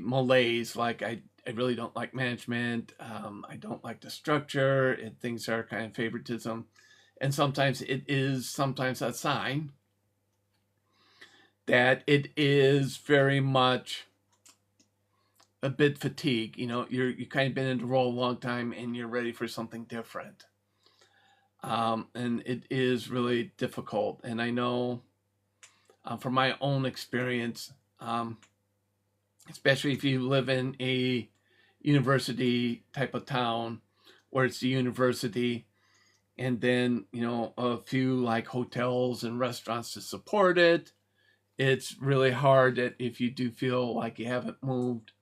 malaise. Like, I really don't like management. I don't like the structure. Things are kind of favoritism. And sometimes it is a sign that it is very much a bit fatigued. You kind of been in the role a long time and you're ready for something different. And it is really difficult. And I know from my own experience, especially if you live in a university type of town where it's the university, and then, a few like hotels and restaurants to support it, it's really hard that if you do feel like you haven't moved,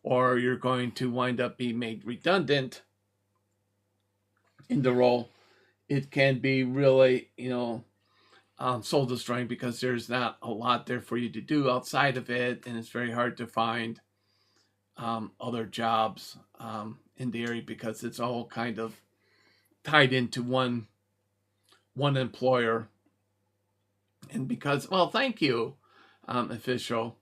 or you're going to wind up being made redundant in the role, it can be really, soul destroying, because there's not a lot there for you to do outside of it, and it's very hard to find other jobs in the area, because it's all kind of tied into one employer. And because, well, thank you, official,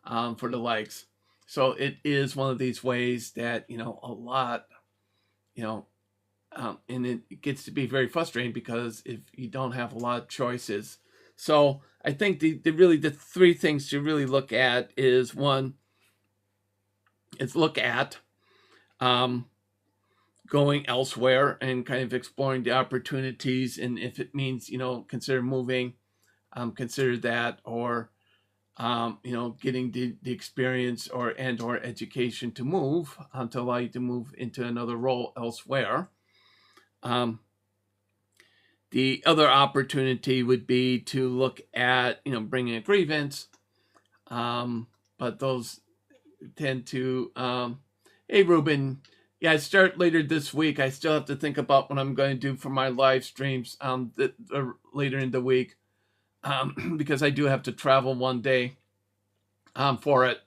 for the likes. So it is one of these ways that, a lot, and it gets to be very frustrating, because if you don't have a lot of choices. So I think the three things to really look at is, one, is look at going elsewhere and kind of exploring the opportunities. And if it means, consider moving, consider that, or getting the experience or education to move, to allow you to move into another role elsewhere. The other opportunity would be to look at, bringing a grievance, but those tend to, hey, Ruben, yeah, I start later this week. I still have to think about what I'm going to do for my live streams later in the week, because I do have to travel one day for it.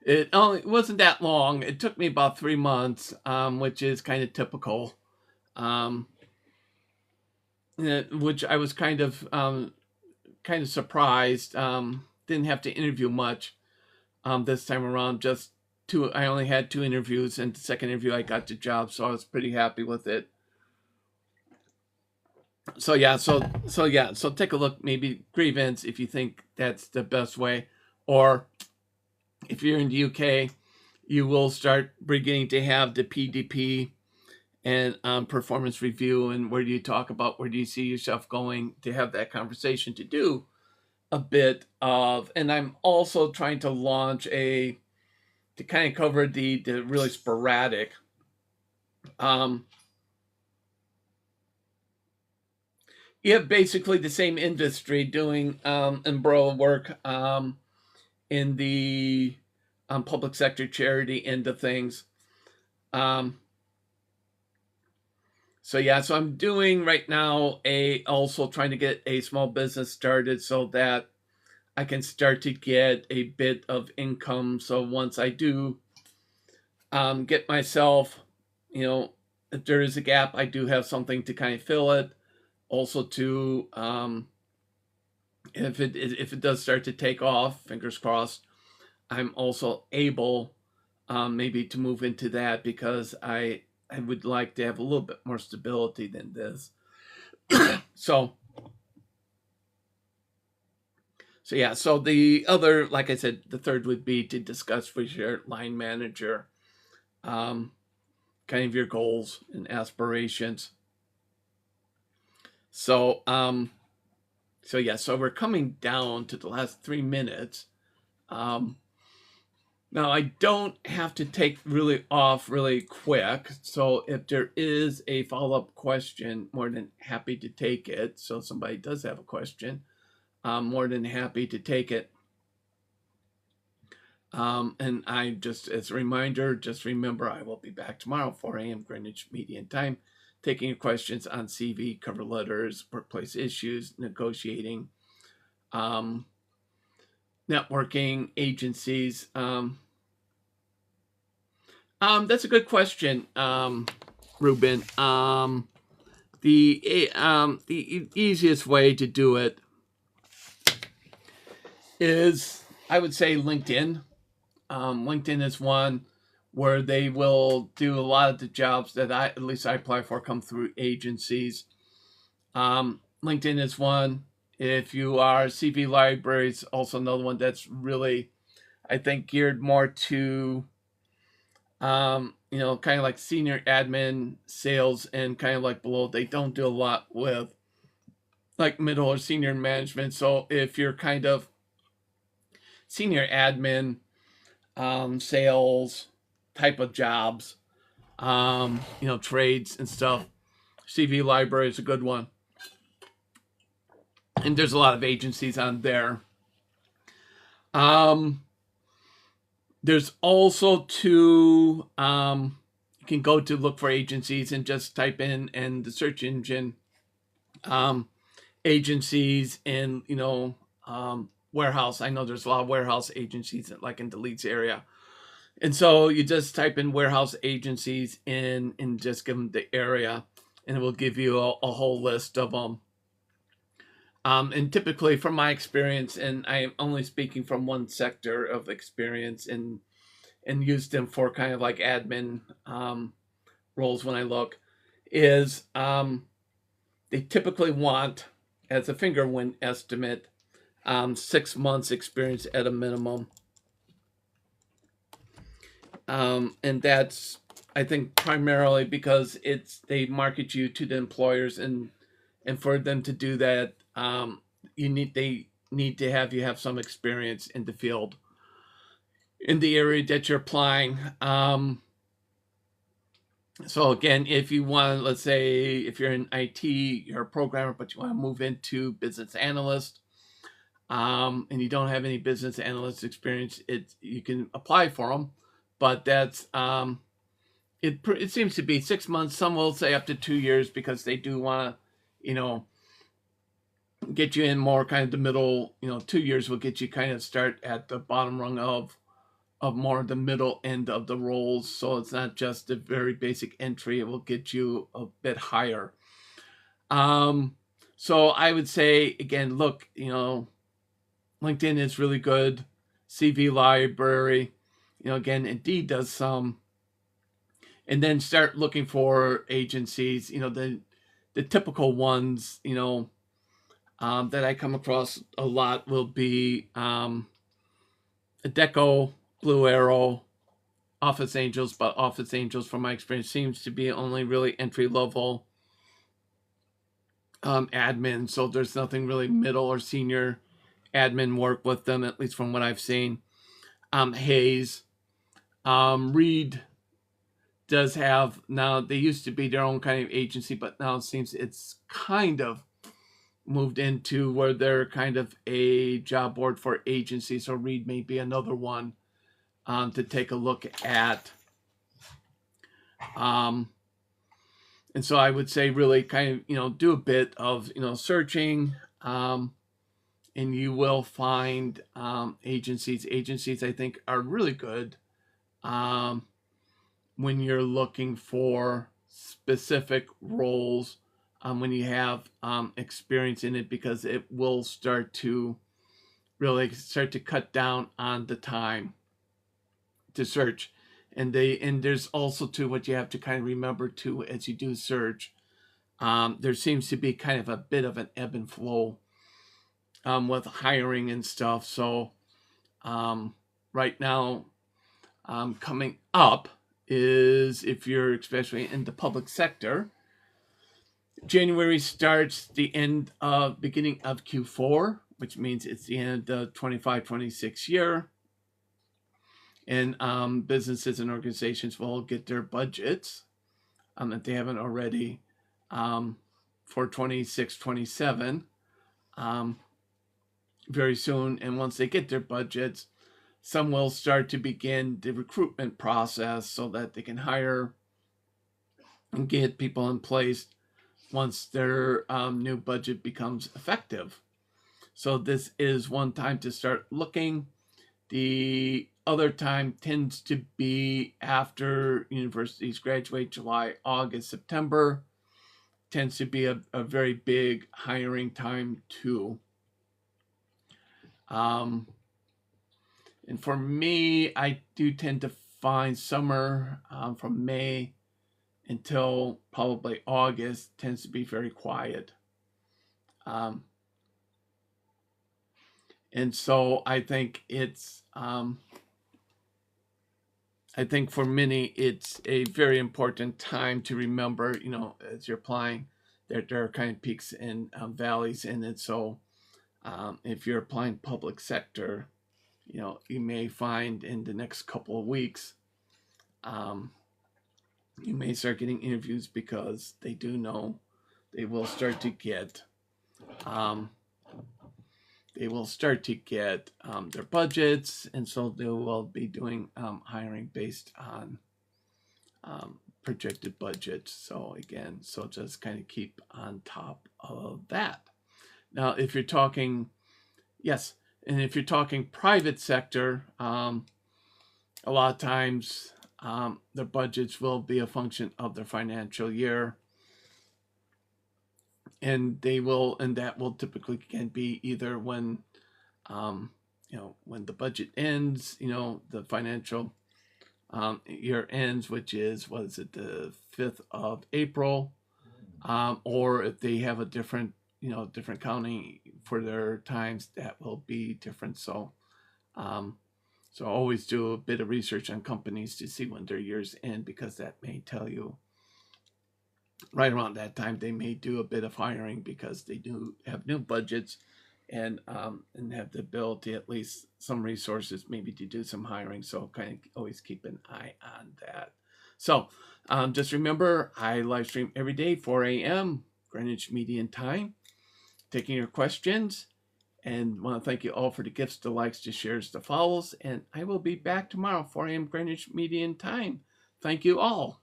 It wasn't that long. It took me about 3 months, which is kind of typical, which I was kind of surprised. Didn't have to interview much this time around. Just two. I only had 2 interviews, and the second interview I got the job, so I was pretty happy with it. So yeah, so take a look, maybe grievance, if you think that's the best way. Or if you're in the UK, you will start beginning to have the PDP and performance review, and where do you talk about where do you see yourself going, to have that conversation, to do a bit of. And I'm also trying to launch to kind of cover the really sporadic You have basically the same industry doing umbrella work in the public sector charity end of things. Um, so yeah, so I'm doing right now also trying to get a small business started so that I can start to get a bit of income. So once I do get myself, if there is a gap, I do have something to kind of fill it. Also, to if it does start to take off, fingers crossed, I'm also able maybe to move into that because I would like to have a little bit more stability than this. so so yeah, so the other, like I said, the third would be to discuss with your line manager um, kind of your goals and aspirations. So so yeah, so we're coming down to the last 3 minutes. Um, Now I don't have to take really off really quick. So if there is a follow-up question, more than happy to take it. So if somebody does have a question, I'm more than happy to take it. And I just, as a reminder, just remember I will be back tomorrow, 4 a.m. Greenwich Median Time, taking your questions on CV, cover letters, workplace issues, negotiating, networking, agencies. That's a good question, Ruben. The easiest way to do it is, I would say, LinkedIn. LinkedIn is one where they will do a lot of the jobs that at least I apply for, come through agencies. LinkedIn is one. If you are CV Libraries, also another one that's really, I think, geared more to kind of like senior admin, sales, and kind of like below. They don't do a lot with like middle or senior management. So if you're kind of senior admin, sales type of jobs, trades and stuff, CV Library is a good one. And there's a lot of agencies on there. There's also you can go to look for agencies and just type in the search engine agencies in warehouse. I know there's a lot of warehouse agencies like in the Leeds area, and so you just type in warehouse agencies in and just give them the area, and it will give you a whole list of them. And typically, from my experience, and I am only speaking from one sector of experience, and use them for kind of like admin roles when I look, is they typically want, as a finger wind estimate, 6 months experience at a minimum. And that's, I think, primarily because they market you to the employers, and for them to do that, they need to have some experience in the field, in the area that you're applying. So again, if you want, let's say, if you're in IT, you're a programmer, but you want to move into business analyst, and you don't have any business analyst experience, you can apply for them, but that's it seems to be 6 months. Some will say up to 2 years because they do want to, get you in more kind of the middle. 2 years will get you kind of start at the bottom rung of more the middle end of the roles. So it's not just a very basic entry. It will get you a bit higher. So I would say, again, look, LinkedIn is really good. CV Library, again, Indeed does some. And then start looking for agencies, the typical ones, that I come across a lot will be Adecco, Blue Arrow, Office Angels, but Office Angels, from my experience, seems to be only really entry level admin. So there's nothing really middle or senior admin work with them, at least from what I've seen. Hayes, Reed does have, now they used to be their own kind of agency, but now it seems it's kind of moved into where they're kind of a job board for agencies. So Reed may be another one to take a look at. And so I would say really kind of, do a bit of, searching, and you will find agencies. Agencies, I think, are really good when you're looking for specific roles, when you have experience in it, because it will start to cut down on the time to search. And there's also too what you have to kind of remember too as you do search. There seems to be kind of a bit of an ebb and flow with hiring and stuff. So right now, coming up is, if you're especially in the public sector, January starts the beginning of Q4, which means it's the end of the 25-26 year. And businesses and organizations will get their budgets if they haven't already for 26-27 very soon. And once they get their budgets, some will start to begin the recruitment process so that they can hire and get people in place once their new budget becomes effective. So this is one time to start looking. The other time tends to be after universities graduate, July, August, September. Tends to be a very big hiring time too. And for me, I do tend to find summer from May until probably August tends to be very quiet. And so I think it's, I think for many, it's a very important time to remember, as you're applying, there are kind of peaks and valleys in it. So if you're applying public sector, you may find in the next couple of weeks, you may start getting interviews because they do know they will start to get their budgets, and so they will be doing hiring based on projected budgets. So again, just kind of keep on top of that. Now, if you're talking, if you're talking private sector, a lot of times their budgets will be a function of their financial year. And that will typically can be either when, when the budget ends, the financial year ends, which is, the 5th of April, or if they have a different counting for their times, that will be different. So, always do a bit of research on companies to see when their years end, because that may tell you right around that time they may do a bit of hiring, because they do have new budgets and have the ability, at least some resources, maybe to do some hiring. So kind of always keep an eye on that. So just remember, I live stream every day, 4 a.m. Greenwich Median Time, taking your questions. And want to thank you all for the gifts, the likes, the shares, the follows. And I will be back tomorrow, 4 a.m. Greenwich Median Time. Thank you all.